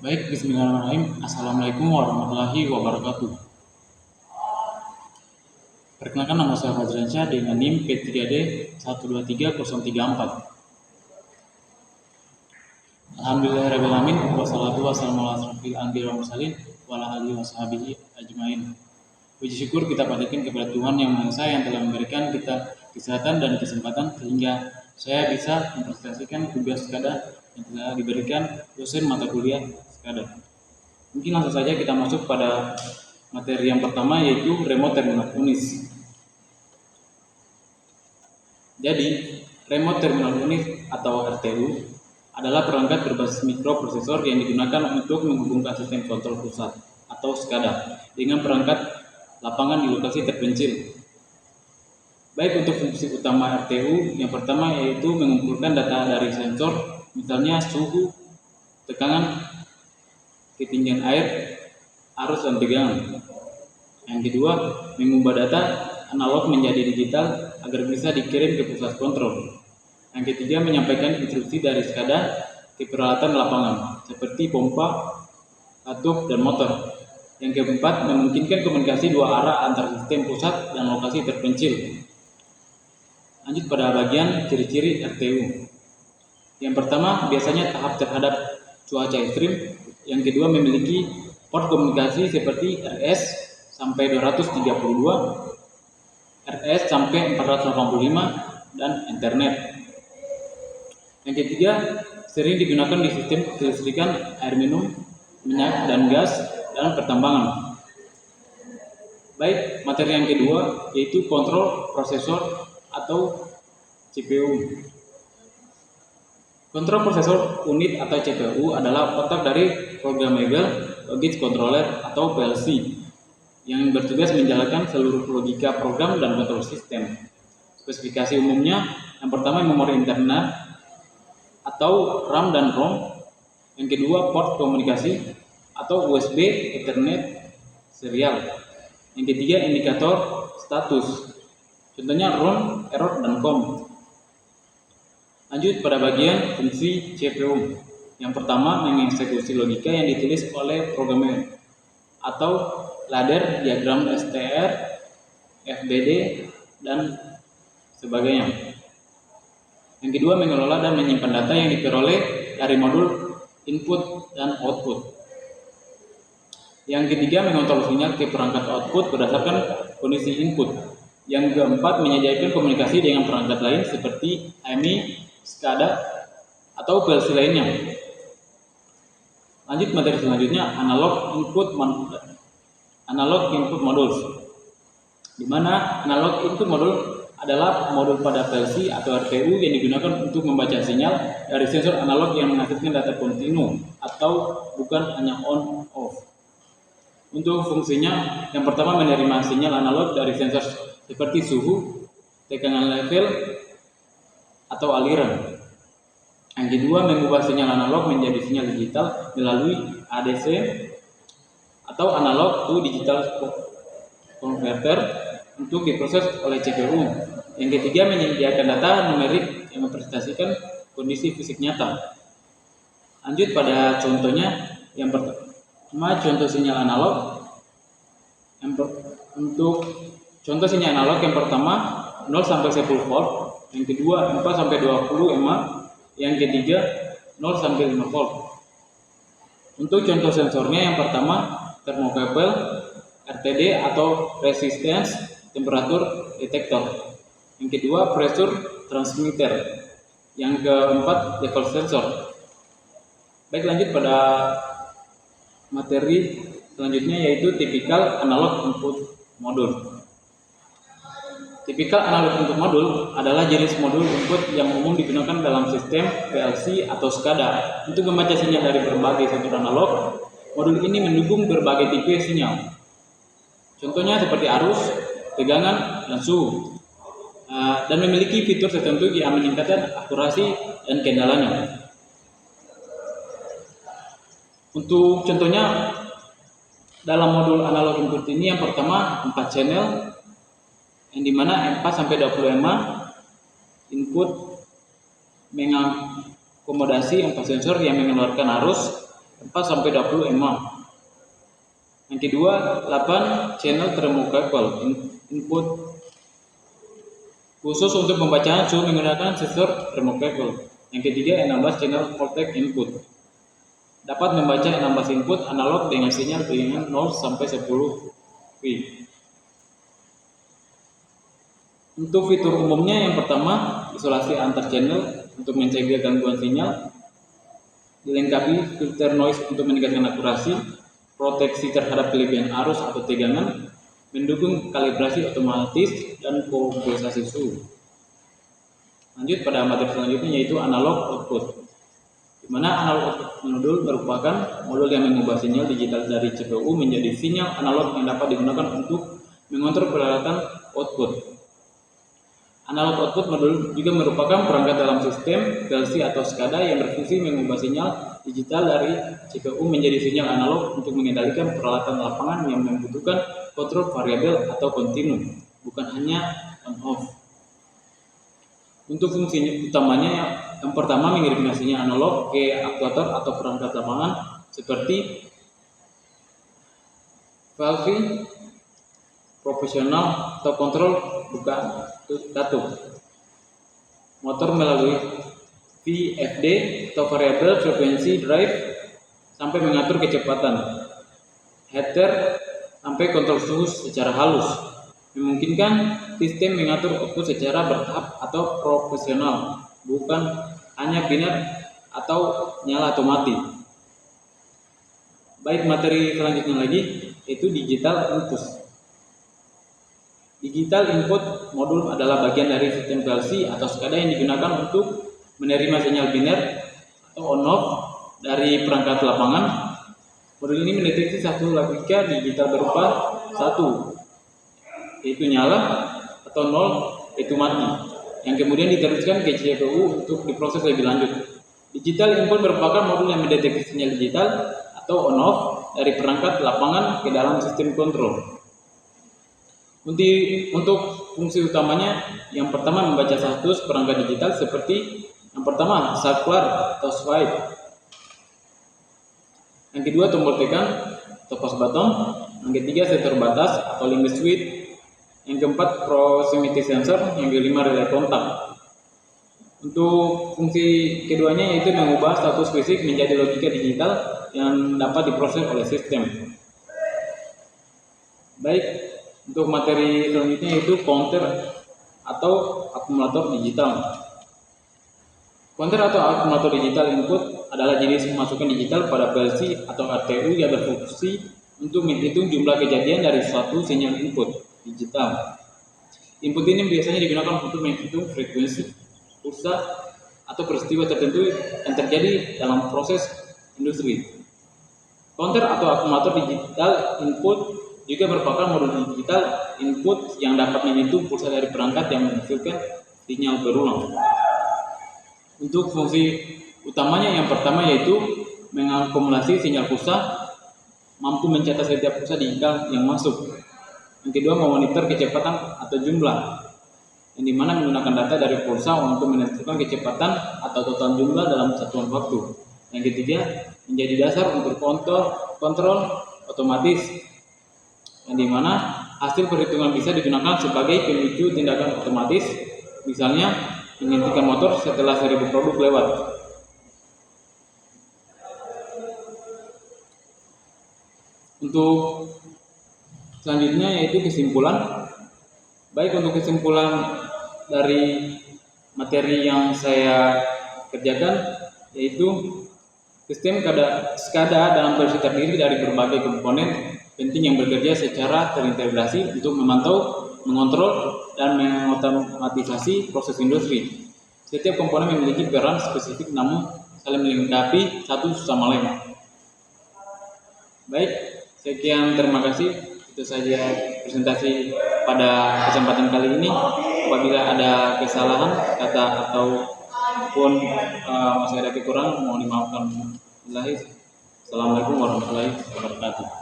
Baik, bismillahirrahmanirrahim. Assalamualaikum warahmatullahi wabarakatuh. Perkenalkan, nama saya Fazransyah dengan NIM P3D 123.034. Alhamdulillahirrahmanirrahim. Wassalatu wassalamu ala asrofil anbiya'i wal mursalin wa ala alihi washabihi ajmain. Puji syukur kita panjatkan kepada Tuhan Yang Maha Esa yang telah memberikan kita kesehatan dan kesempatan sehingga saya bisa mempresentasikan tugas SKADA yang telah diberikan dosen mata kuliah SKADA. Mungkin langsung saja kita masuk pada materi yang pertama, yaitu remote terminal unit. Jadi, remote terminal unit atau RTU adalah perangkat berbasis mikroprosesor yang digunakan untuk menghubungkan sistem kontrol pusat atau SKADA dengan perangkat lapangan di lokasi terpencil. Baik, untuk fungsi utama RTU, yang pertama yaitu mengumpulkan data dari sensor, misalnya suhu, tekanan, ketinggian air, arus dan tegangan. Yang kedua, mengubah data analog menjadi digital agar bisa dikirim ke pusat kontrol. Yang ketiga, menyampaikan instruksi dari SKADA ke peralatan lapangan seperti pompa, katup, dan motor. Yang keempat, memungkinkan komunikasi dua arah antar sistem pusat dan lokasi terpencil. Lanjut pada bagian ciri-ciri RTU. Yang pertama, biasanya tahap terhadap cuaca ekstrim. Yang kedua, memiliki port komunikasi seperti RS sampai 232, RS sampai 485, dan Ethernet. Yang ketiga, sering digunakan di sistem kelistrikan, air minum, minyak dan gas, dan pertambangan. Baik, materi yang kedua yaitu kontrol prosesor atau CPU. Kontrol prosesor unit atau CPU adalah otak dari Programmable Logic Controller atau PLC yang bertugas menjalankan seluruh logika program dan kontrol sistem. Spesifikasi umumnya, yang pertama memori internal atau RAM dan ROM. Yang kedua, port komunikasi atau USB, Ethernet, serial. Yang ketiga, indikator status, contohnya ROM, error, dan COM. Lanjut pada bagian fungsi CPU. Yang pertama, mengeksekusi logika yang ditulis oleh programmer atau ladder, diagram STR, FBD, dan sebagainya. Yang kedua, mengelola dan menyimpan data yang diperoleh dari modul input dan output. Yang ketiga, mengontrol sinyal ke perangkat output berdasarkan kondisi input. Yang keempat, menyediakan komunikasi dengan perangkat lain seperti AMI, SCADA, atau PLC lainnya. Lanjut materi selanjutnya, analog input modul. Di mana analog input modul adalah modul pada PLC atau RTU yang digunakan untuk membaca sinyal dari sensor analog yang menghasilkan data kontinu atau bukan hanya on off. Untuk fungsinya, yang pertama menerima sinyal analog dari sensor seperti suhu, tekanan level, atau aliran. Yang kedua, mengubah sinyal analog menjadi sinyal digital melalui ADC atau analog to digital converter untuk diproses oleh CPU. Yang ketiga, menyediakan data numerik yang mempresentasikan kondisi fisik nyata. Lanjut pada contohnya. Yang pertama, contoh sinyal analog. Untuk contoh sinyal analog yang pertama 0 sampai 10 volt, yang kedua 4 sampai 20 mA, yang ketiga 0 sampai 5 volt. Untuk contoh sensornya, yang pertama termocouple, RTD atau resistance temperatur detector. Yang kedua pressure transmitter. Yang keempat level sensor. Baik, lanjut pada materi selanjutnya yaitu tipikal analog input modul. Tipikal analog input modul adalah jenis modul input yang umum digunakan dalam sistem PLC atau SCADA untuk membaca sinyal dari berbagai sensor analog. Modul ini mendukung berbagai tipe sinyal. Contohnya seperti arus, tegangan, dan suhu. Dan memiliki fitur tertentu yang meningkatkan akurasi dan kendalanya. Untuk contohnya, dalam modul analog input ini yang pertama 4 channel, yang dimana 4 sampai 20 mA input mengakomodasi 4 sensor yang mengeluarkan arus, 4-20 mm. Yang kedua, 8 channel thermocouple input khusus untuk pembacaan suhu menggunakan sensor thermocouple. Yang ketiga, 16 channel voltage input dapat membaca 16 input analog dengan sinyal dengan 0-10 V. Untuk fitur umumnya, yang pertama, isolasi antar channel untuk mencegah gangguan sinyal, dilengkapi filter noise untuk meningkatkan akurasi, proteksi terhadap kelebihan arus atau tegangan, mendukung kalibrasi otomatis dan kompensasi suhu. Lanjut pada materi selanjutnya, yaitu analog output, di mana analog output modul merupakan modul yang mengubah sinyal digital dari CPU menjadi sinyal analog yang dapat digunakan untuk mengontrol peralatan output. Analog output modul juga merupakan perangkat dalam sistem PLC atau SCADA yang berfungsi mengubah sinyal digital dari CPU menjadi sinyal analog untuk mengendalikan peralatan lapangan yang membutuhkan kontrol variabel atau kontinu, bukan hanya on-off. Untuk fungsi utamanya, yang pertama, mengirimkan sinyal analog ke aktuator atau perangkat lapangan seperti valve profesional atau kontrol buka tutup, motor melalui VFD atau variable frequency drive sampai mengatur kecepatan, heater sampai kontrol suhu secara halus, memungkinkan sistem mengatur output secara bertahap atau profesional, bukan hanya biner atau nyala atau mati. Baik, materi selanjutnya lagi yaitu digital input. Digital input modul adalah bagian dari sistem PLC atau SCADA yang digunakan untuk menerima sinyal biner atau on-off dari perangkat lapangan. Modul ini mendeteksi satu logika digital berupa 1 yaitu nyala atau 0 yaitu mati, yang kemudian diteruskan ke CPU untuk diproses lebih lanjut. Digital input merupakan modul yang mendeteksi sinyal digital atau on-off dari perangkat lapangan ke dalam sistem kontrol. Untuk fungsi utamanya, yang pertama membaca status perangkat digital seperti yang pertama circular atau swipe, yang kedua tombol tekan atau pause button, yang ketiga sensor batas atau limit switch, yang keempat proximity sensor, yang kelima relay kontak. Untuk fungsi keduanya yaitu mengubah status fisik menjadi logika digital yang dapat diproses oleh sistem. Baik, untuk materi selanjutnya yaitu counter atau akumulator digital. Counter atau akumulator digital input adalah jenis masukan digital pada PLC atau RTU yang berfungsi untuk menghitung jumlah kejadian dari suatu sinyal input digital. Input ini biasanya digunakan untuk menghitung frekuensi, pulsa, atau peristiwa tertentu yang terjadi dalam proses industri. Counter atau akumulator digital input juga merupakan modul digital input yang dapat menghitung pulsa dari perangkat yang menghasilkan sinyal berulang. Untuk fungsi utamanya, yang pertama yaitu mengakumulasi sinyal pulsa, mampu mencatat setiap pulsa digital yang masuk. Yang kedua, memonitor kecepatan atau jumlah, yang dimana menggunakan data dari pulsa untuk menentukan kecepatan atau total jumlah dalam satuan waktu. Yang ketiga, menjadi dasar untuk kontrol otomatis, yang dimana hasil perhitungan bisa digunakan sebagai pemicu tindakan otomatis, misalnya menghentikan motor setelah 1000 produk lewat. Untuk selanjutnya yaitu kesimpulan. Baik, untuk kesimpulan dari materi yang saya kerjakan yaitu sistem SCADA dalam PLC terdiri dari berbagai komponen penting yang bekerja secara terintegrasi untuk memantau, mengontrol, dan mengotomatisasi proses industri. Setiap komponen memiliki peran spesifik namun saling melengkapi satu sama lain. Baik, sekian, terima kasih. Itu saja presentasi pada kesempatan kali ini. Apabila ada kesalahan kata ataupun masih ada kekurangan, mohon dimaafkan. Assalamualaikum warahmatullahi wabarakatuh.